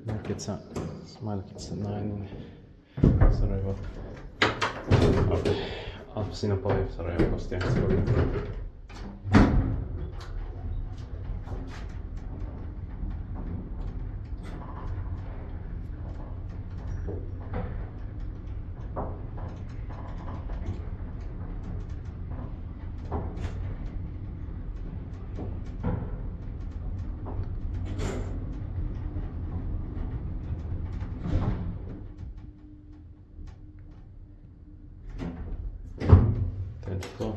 Nerkeza Smailagića 9 Sarajevo. Alipašino Polje, Sarajevo, Bosnia-Herzegovina. Tempo.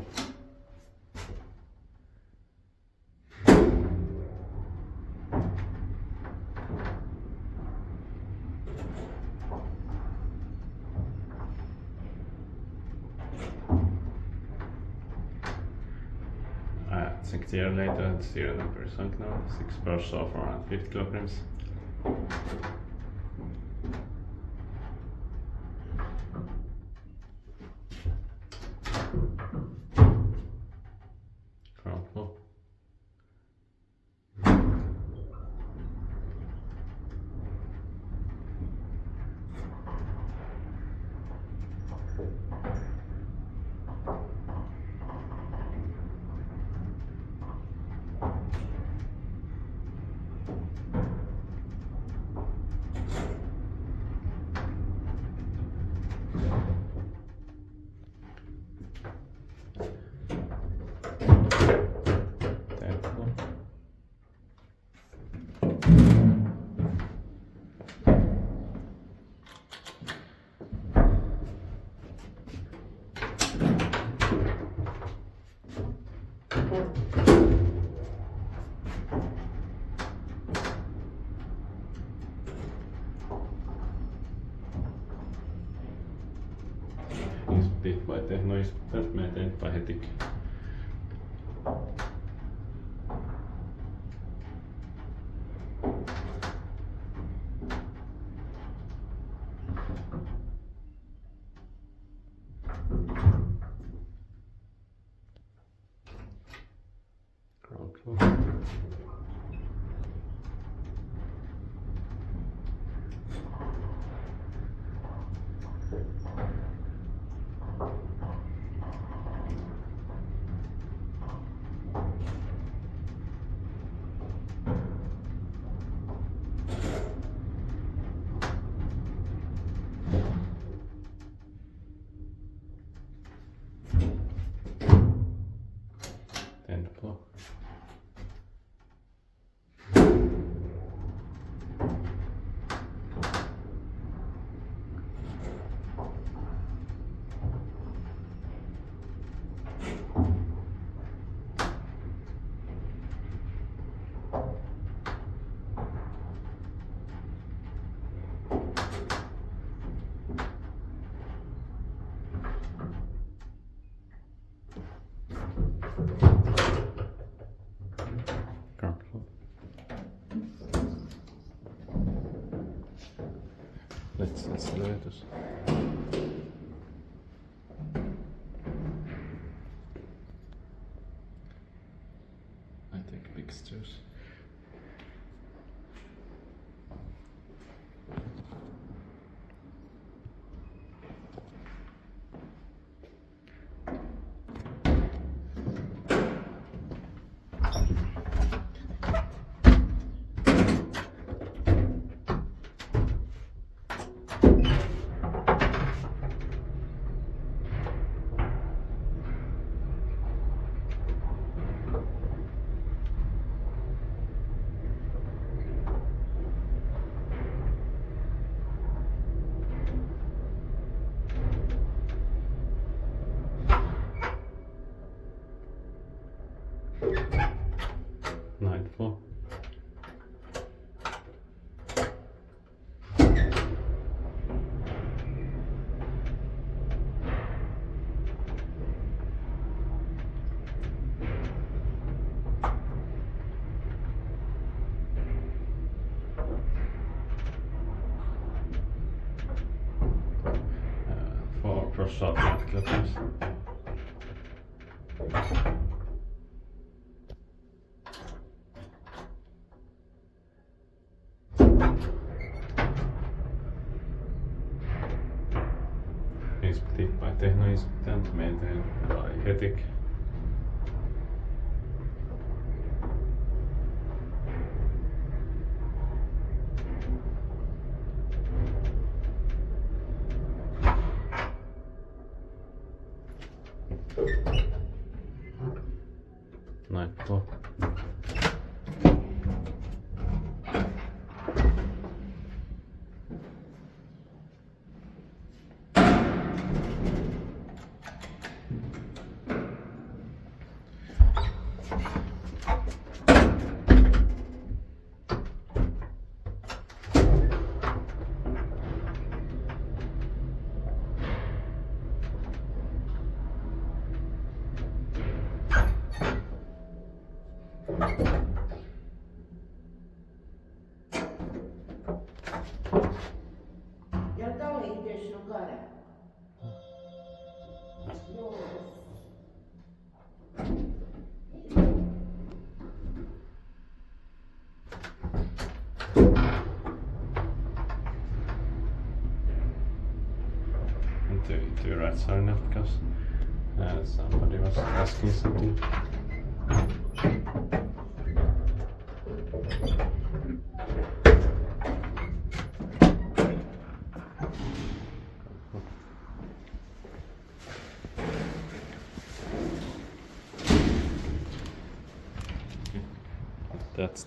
I think a year later, the serial number is sunk now. 6 bursts off around 50 kilograms. Ground floor. Ispit vai tehdä? No ispit me eteenpäin heti. Ground floor. Tempo. Ground floor. Let's accelerate us. I take big stairs. Nightfall. For cross-shot clippers. inspekteert by techno-inspectent, maintained by HETIC. Näin, tuo. Jel da li ideš do gore? To your right side now because somebody was asking something. That's